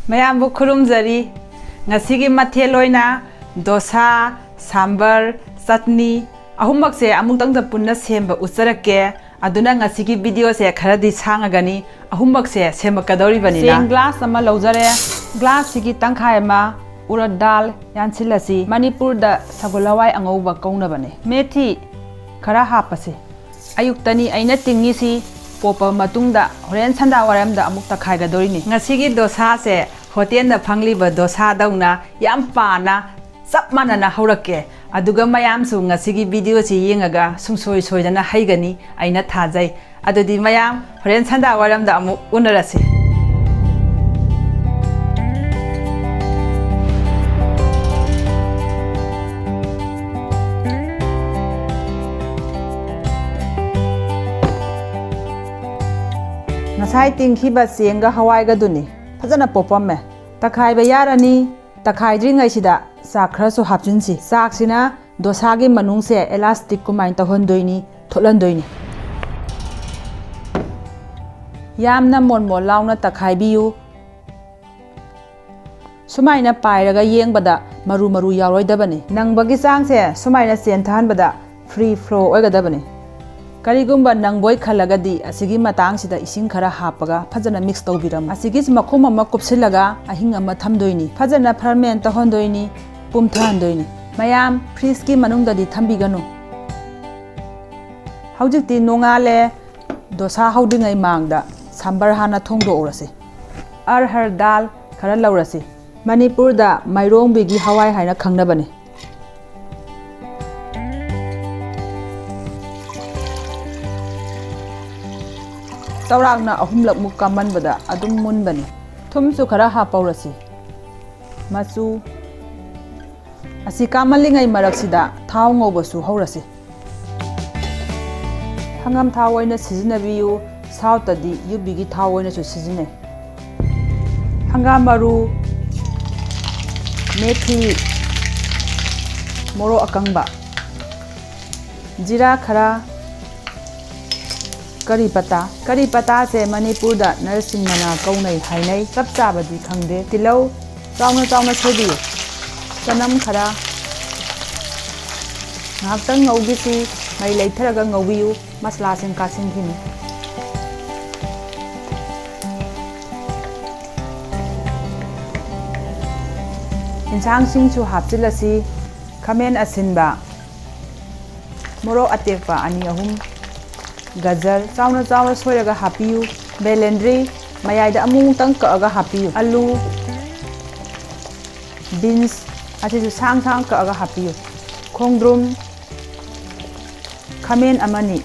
mayambu khurumjari ngasigi mathel oina dosa sambar chutney ahummak se amungtang da punna semba usarake aduna ngasigi video se kharadi sangagani ahummak se semakadori bani na glass ama lojare glass sigi tangkhai ma urad dal yanchilasi manipur da sagolawai angouba kauna bane methi khara hapase ayuktani aina tingi si popa matungda horen sanda waram da amuk takhai gadori ni ngasigi dosa se hotel da phangliba dosa dauna yam pana sap manana haurake aduga mayam su ngasigi video si yengaga sungsoi soidana haigani aina thajai adudi mayam horen sanda waram da amuk unarase Nasai tingkhiba senga hawai ga duni phajana popamme takhai ba yarani takhai dringai sida sak khara su hapjinsi sak sina dosa gi manung se elastic kumain ta hondoini tholandoini yamna monmol launa takhai biu sumaina pairaga yengbada maru maru yaroi dabani nangbagi sang se sumaina sen than bada free flow oiga dabani karigumba nangboi khalagadi asigi matang sida ising khara hapaga phajana mix tawbiram asigi makhum ama kupsilaga ahing ama thamdoini phajana ferment ta hondoini pumthandoini mayam freeze ki manungda di thambiganu haujikti nongale dosa haudingai mangda sambar hana thongdo orase arhar dal khara laurase manipur da mairong bigi hawai haina khangnabani Taurangna ahumlak mukaman bada adum mun bani thum su khara ha paurasi masu asi kamalingai maraksida thau ngoba su haurasi hangam thau oina sizinabiyu south di yubigi thau oina su sizine hangam maru methi moro akangba jira khara Kari pata se Manipur da narsing mana kaunai hainai chap chabadi khangde tilau chauna chodi chanam khara ngaktang ngaugi si mai leitharaga ngaubiu masla sing ka sing thini insang sing chu hapchilasi khamen asinba moro atekpa ani ahum Gajar, chauna soiraga hapiu, belendri, mayaida amung tang kaaga hapiu, alu, beans, ati sang kaaga hapiu, khongdrum, khamen amani,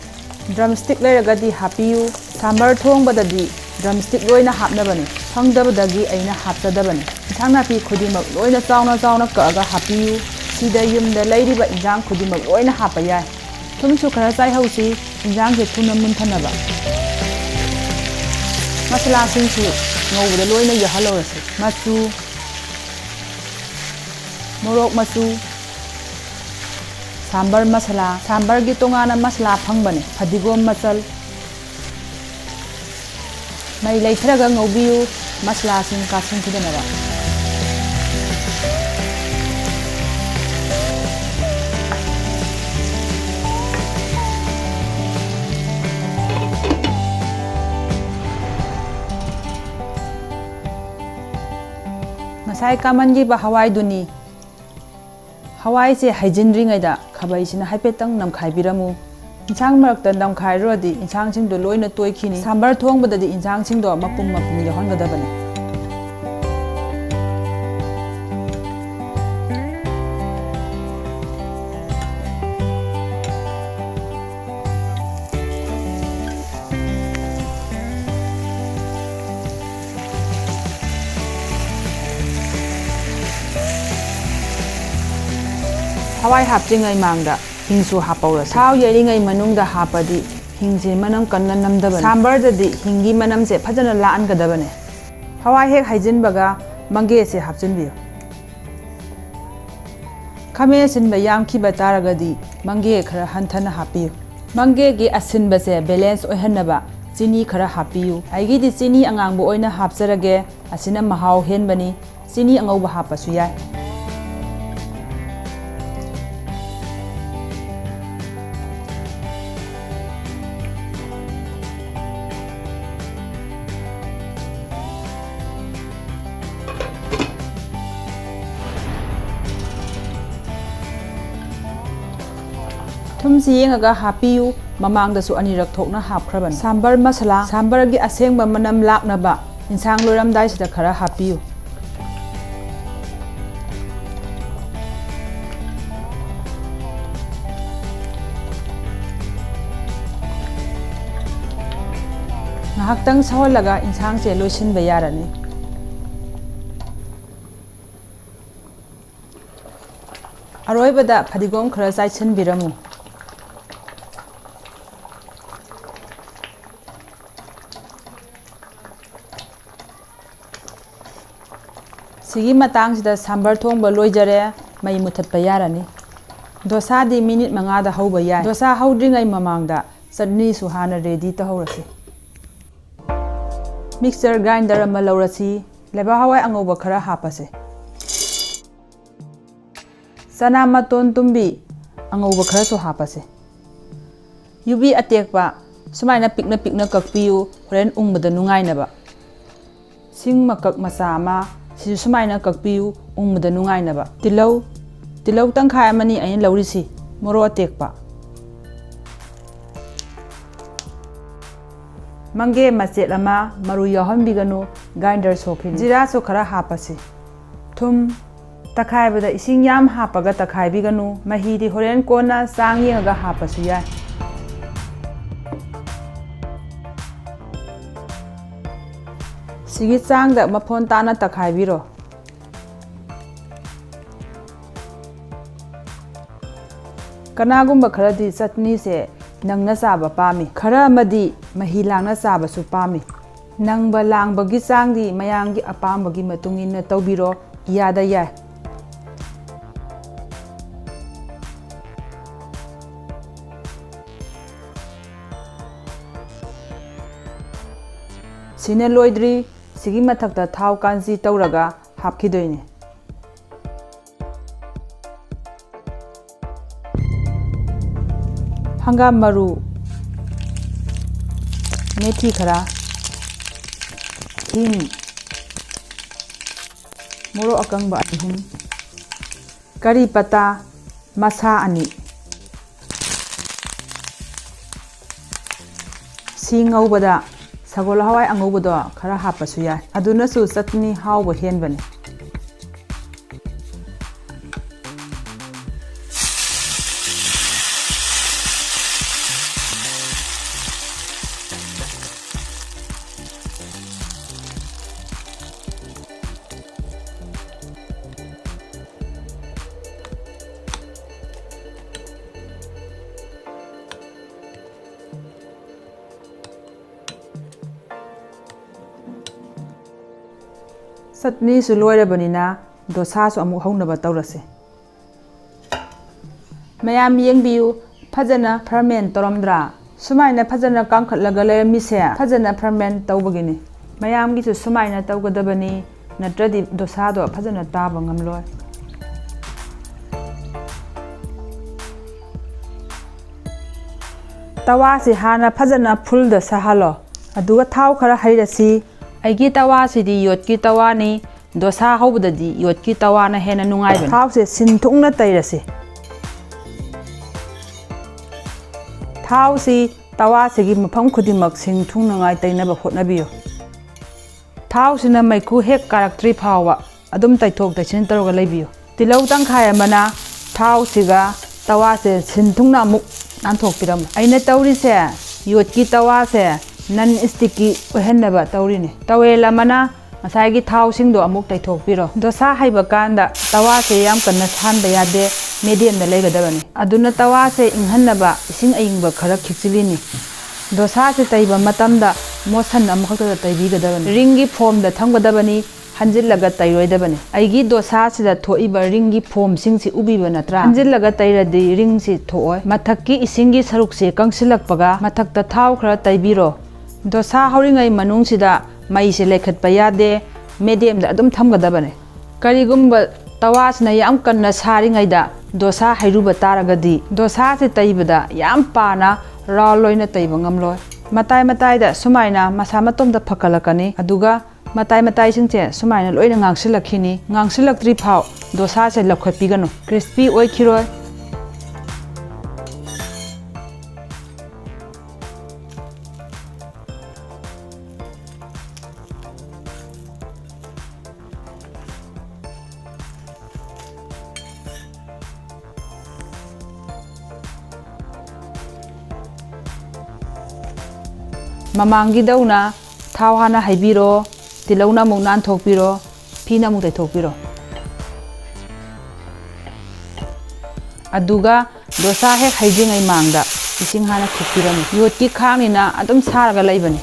drumstick lairaga di hapiu, sambar thong badadi, drumstick loina hapnabani, phangdabadagi aina haptadabani, ithang napi khudimak loina chauna kaaga hapiu, sida yumda lairiba injang khudimak loina hapayai. Tumsu khara chai hausi injang ke thuna mun thanaba masala sing chu ngauda loina ya halorase machu morok machu sambar masala sambar gi tongana masala phangbane phadigom machal mai leithraga ngaubiu masala sing ka sing thidanaba Sai kamangi ba hawai duni hawai se haijinri ngai da khabai sina haipetang namkhai biramu insang marakta namkhai rodi insang sing do loina toikhini sambar thong badadi insang sing do mapum yahon gadabani Hawai hapjingai mangda hingsu hapaura thau yeringai manungda hapadi hingje manam kanna namdabani sambar dadi hingi manam se phajana laan gadabane hawai hek haijin baga mange se hapjinbiyo khame sin ba yam ki bataragadi mange khara hanthana hapiyo mange gi asin ba se balance oihanaba chini khara hapiyu aigi di chini angangbu oina hapjarage asina mahau henbani chini angauba hapasu yai Thumsi yengaga hapiyu mamangdasu anirak thokna hapkhraban sambar masala sambar gi asengba manam laknaba insang loramdai sida khara hapiyu ngahaktang sawalaga insang se loisin bayarani aroibada phadigom khara chaichin biramu Sigi matang sida sambar thongba loijare mai muthatpa yarani dosa di minute manga da hauba yai dosa haudringai mamangda chutney su hana ready ta horasi mixer grinder ama laurasi leba hawai angoba khara hapase sana maton tumbi angoba khara su hapase yubi atekpa sumaina pikna kakpiu horen ungbada nungainaba sing makak masama si sumaina kakpiu ungmada nungainaba tilau tangkhai amani ain laurisi moro atekpa mange machet ama maru yahambiganu grinder sokhin jira so khara hapasi thum takhai bada ising yam hapaga takhai biganu mahi di horen kona sang yenga hapasu yai Sigi chang da mapon tana takhai biro kanagumba kharadi chutney se nangna chaba pami khara amadi mahi langna chaba su pami nangba langbagi changdi mayangi apambagi matungin tawbiro iyada yai Sine loidri Sigi mathakta thau kanji tauraga hapkidoine hangam maru methi khara hing moro akangba ahum kari pata masa ani singaubada Sagol hawai angobado khara hapasu yai aduna su chutney hawba henbani Chutney su loirabanina dosa su amu haunaba taurase mayam yengbiu phajana ferment toramdra sumaina phajana kangkhatlaga lemise phajana ferment tawbagini mayam gi su sumaina tawgadabani natradi dosa do phajana taba ngamloi tawa si hana phajana phul da sahalo aduga thau khara hairasi Aigi tawa sidi yotki tawa ni dosa haubadadi yotki tawa na hena nungai ban thau se sinthung na tairase thau si tawa sigi mafam khudimak sinthung nangai tainaba hotnabiyo thau sina maiku hek karaktri phawa adum taithok tachin taroga leibiyo tilau tangkhai amana thau siga tawa se sinthung na muk nanthok piram aina tauri se yotki tawa se nan sticky ohenaba tawrine tawela mana masai gi thau sing do amuk taithok piro dosa haiba kanda tawa se yam kanna san bayade medium da legadabani aduna tawa se inhanaba ising ayingba khara khikchilini dosa se taiba matamda mosan amkhakta taibi gadabani ringi form da thanggadabani hanjillaga tairoidabani aigi dosa sida thoiba ringi form singsi ubiba natra hanjillaga tairadi ring si thooi mathakki isingi saruk se kangsilakpaga mathakta thau khara taibiro Dosa hauringai manungsida mai se lekhat pa yade medium da adum thamgadabane karigumba tawa sina yam kanna saringai da dosa hairuba taragadi dosa se taibada yam pana raw loina taiba ngamloi matai matai da sumaina masa matom da phakalakani aduga matai matai singche sumaina loina ngangsilakhini ngangsilaktri phau dosa se lakhapigano crispy oi khiroi Mamangi dauna thau hana haibiro tilauna mungnan thokpiro phina mung dai thokpiro aduga dosa he haijingai mangda ising hana khupirani yot ki khangina adum saraga laibani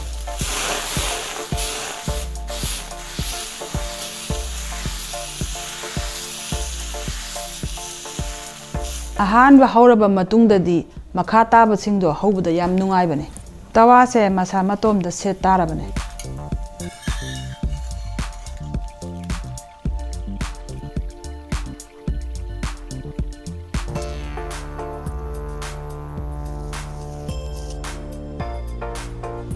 ahan ba hauraba matungdadi makha taba singdo haubuda yam nungai bane tawa se masa matom da set tarabane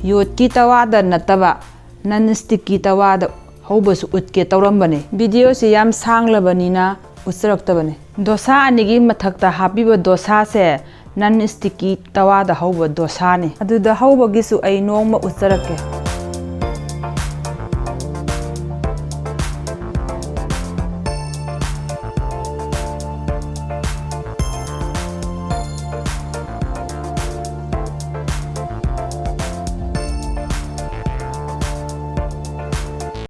yot ki tawa da nataba non stick ki tawa da haubasu utke tawrambane video se yam sanglabanina usraktabane dosa anigi mathakta habiba dosa se non sticky tawa da hauba dosa ne adu da hauba gisu ai nongma usarake